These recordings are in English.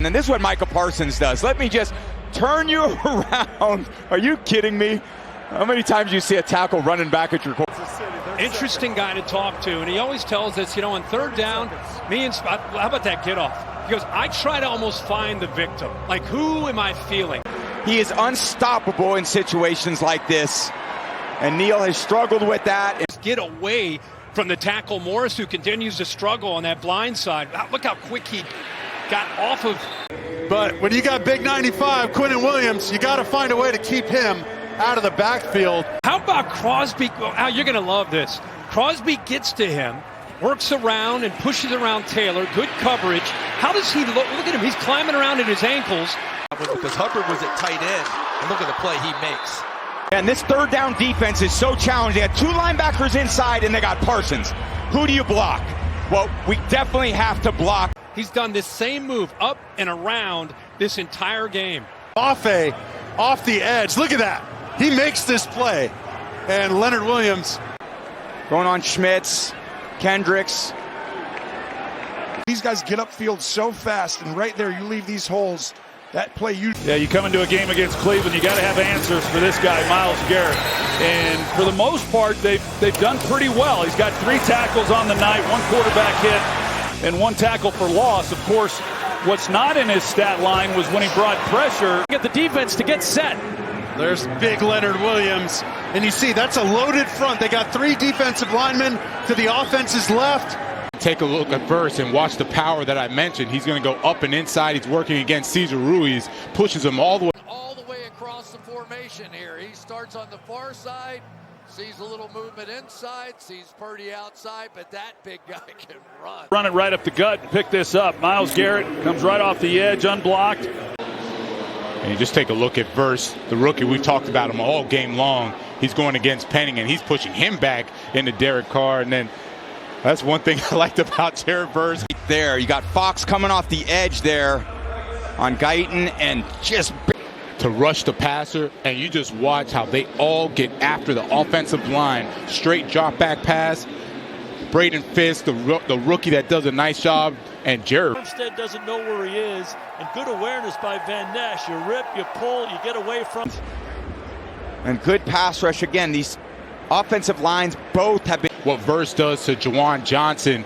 And this is what Micah Parsons does. Let me just turn you around. Are you kidding me? How many times do you see a tackle running back at your quarterback? Interesting guy to talk to, and he always tells us, you know, on third down, how about that get off? He goes, I try to almost find the victim. Like, who am I feeling? He is unstoppable in situations like this, and Neal has struggled with that. Get away from the tackle Morris, who continues to struggle on that blind side. Look how quick he got off of. But when you got big 95, Quinnen Williams, you got to find a way to keep him out of the backfield. How about Crosby? Al, you're going to love this. Crosby gets to him, works around and pushes around Taylor. Good coverage. How does he look? Look at him. He's climbing around at his ankles. Because Hubbard was at tight end. And look at the play he makes. And this third down defense is so challenging. They got two linebackers inside, and they got Parsons. Who do you block? Well, we definitely have to block. He's done this same move up and around this entire game. Off the edge. Look at that. He makes this play. And Leonard Williams. Going on Schmitz, Kendricks. These guys get upfield so fast, and right there you leave these holes. That play you... Yeah, you come into a game against Cleveland, you got to have answers for this guy, Myles Garrett. And for the most part, they've done pretty well. He's got 3 tackles on the night, 1 quarterback hit, and 1 tackle for loss. Of course, what's not in his stat line was when he brought pressure. Get the defense to get set. There's big Leonard Williams. And you see, that's a loaded front. They got 3 defensive linemen to the offense's left. Take a look at Verse and watch the power that I mentioned. He's going to go up and inside. He's working against Cesar Ruiz, pushes him all the way across the formation here. He starts on the far side, sees a little movement inside, sees Purdy outside, but that big guy can run. Run it right up the gut and pick this up. Myles Garrett comes right off the edge, unblocked. And you just take a look at Verse, the rookie. We've talked about him all game long. He's going against Penning, and he's pushing him back into Derek Carr. And then that's one thing I liked about Jared Verse. There, you got Fox coming off the edge there on Guyton, and just to rush the passer, and you just watch how they all get after the offensive line. Straight drop back pass. Braden Fisk, the rookie that does a nice job, and Jared. Armstead doesn't know where he is, and good awareness by Van Ness. You rip, you pull, you get away from. And good pass rush again. These offensive lines both have been. What Verse does to Juwan Johnson.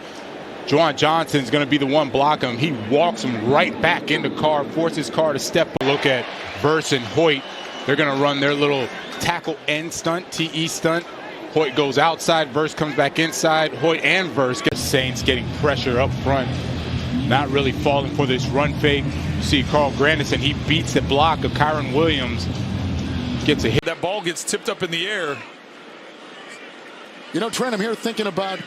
Juwan Johnson's going to be the one blocking him. He walks him right back into Carr, forces Carr to step. Look at Verse and Hoyt. They're going to run their little tackle end stunt, TE stunt. Hoyt goes outside, Verse comes back inside. Hoyt and Verse get Saints getting pressure up front. Not really falling for this run fake. You see Carl Grandison, he beats the block of Kyron Williams. Gets a hit. That ball gets tipped up in the air. You know, Trent, I'm here thinking about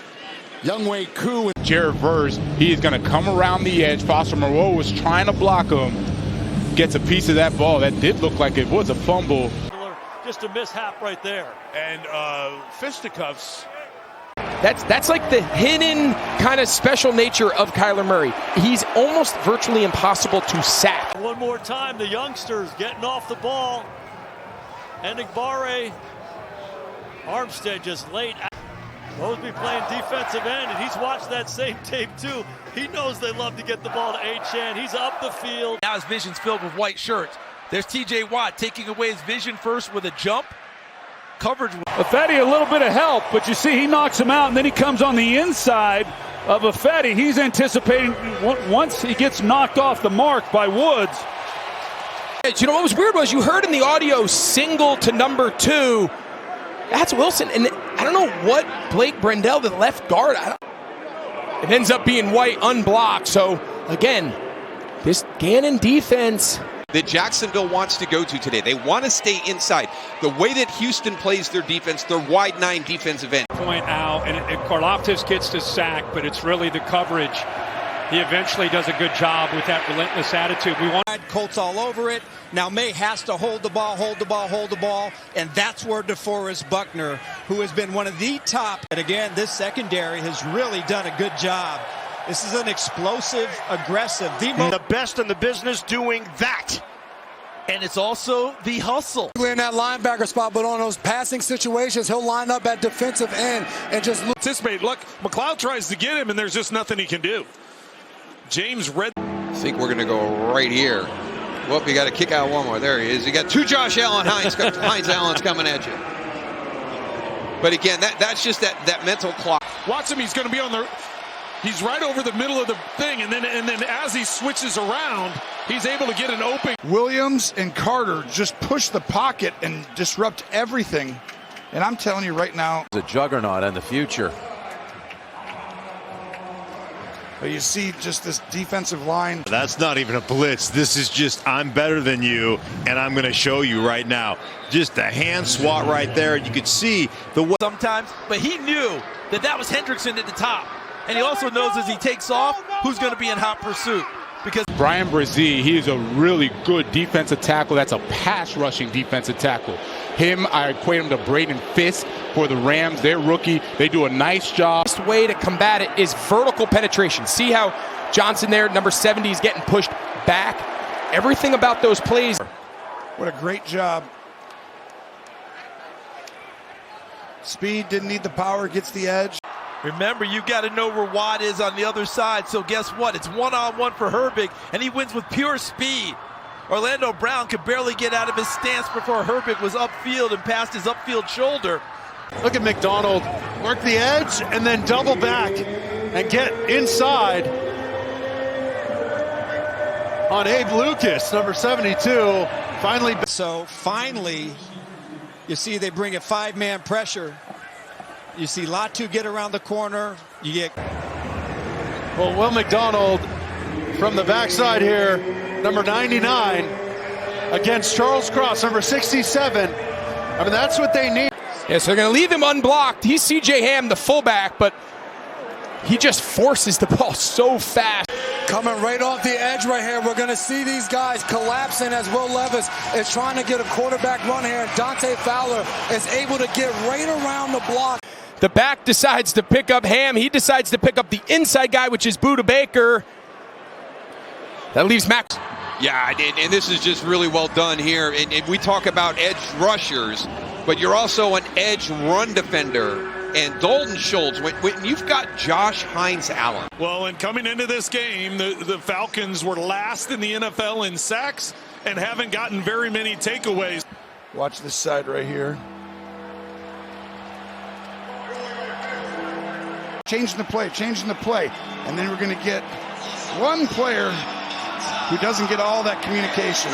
Younghoe Koo. Jared Verse, he is going to come around the edge. Foster Moreau was trying to block him. Gets a piece of that ball. That did look like it was a fumble. Just a mishap right there. And fisticuffs. That's like the hidden kind of special nature of Kyler Murray. He's almost virtually impossible to sack. One more time, the youngsters getting off the ball. Enigbare, Armstead just late. Mosby playing defensive end, and he's watched that same tape too. He knows they love to get the ball to Achane. He's up the field. Now his vision's filled with white shirts. There's TJ Watt taking away his vision first with a jump. Coverage. Effetti, a little bit of help, but you see he knocks him out, and then he comes on the inside of Effetti. He's anticipating once he gets knocked off the mark by Woods. You know what was weird was you heard in the audio single to number 2. That's Wilson, and I don't know what Blake Brendel, the left guard, it ends up being White unblocked. So, again, this Gannon defense that Jacksonville wants to go to today. They want to stay inside. The way that Houston plays their defense, their wide 9 defensive end. Point out, and Karlaftis gets to sack, but it's really the coverage. He eventually does a good job with that relentless attitude. We want Colts all over it. Now May has to hold the ball, and that's where DeForest Buckner, who has been one of the top. And again, this secondary has really done a good job. This is an explosive, aggressive, the best in the business doing that. And it's also the hustle. In that linebacker spot, but on those passing situations, he'll line up at defensive end and just anticipate. Look, McLeod tries to get him, and there's just nothing he can do. James read. think we're going to go right here. Whoop, you got to kick out one more. There he is. You got two Josh Allen Hines Allens coming at you. But again, that's just that mental clock. Watch him. He's going to be on the. He's right over the middle of the thing, and then as he switches around, he's able to get an open. Williams and Carter just push the pocket and disrupt everything. And I'm telling you right now, the juggernaut in the future. But you see just this defensive line. That's not even a blitz. This is just, I'm better than you, and I'm going to show you right now. Just a hand swat right there. You could see the way. Sometimes, but he knew that was Hendrickson at the top. And he also knows as he takes off, who's going to be in hot pursuit. Because Brian Brzee, he is a really good defensive tackle. That's a pass rushing defensive tackle. Him, I equate him to Braden Fisk for the Rams. They're rookie. They do a nice job. The best way to combat it is vertical penetration. See how Johnson there, number 70, is getting pushed back. Everything about those plays. What a great job. Speed, didn't need the power, gets the edge. Remember, you got to know where Watt is on the other side. So guess what? It's one-on-one for Herbig, and he wins with pure speed. Orlando Brown could barely get out of his stance before Herbig was upfield and past his upfield shoulder. Look at McDonald work the edge and then double back and get inside on Abe Lucas, number 72. Finally, you see they bring a 5-man pressure. You see Latu get around the corner. You get. Well, Will McDonald from the backside here, number 99, against Charles Cross, number 67. I mean, that's what they need. Yeah, so they're going to leave him unblocked. He's C.J. Ham, the fullback, but he just forces the ball so fast. Coming right off the edge right here. We're going to see these guys collapsing as Will Levis is trying to get a quarterback run here. And Dante Fowler is able to get right around the block. The back decides to pick up Ham. He decides to pick up the inside guy, which is Budda Baker. That leaves Max. Yeah, and this is just really well done here. And we talk about edge rushers, but you're also an edge run defender. And Dalton Schultz, when you've got Josh Hines Allen. Well, and coming into this game, the Falcons were last in the NFL in sacks and haven't gotten very many takeaways. Watch this side right here. Changing the play. And then we're going to get one player who doesn't get all that communication.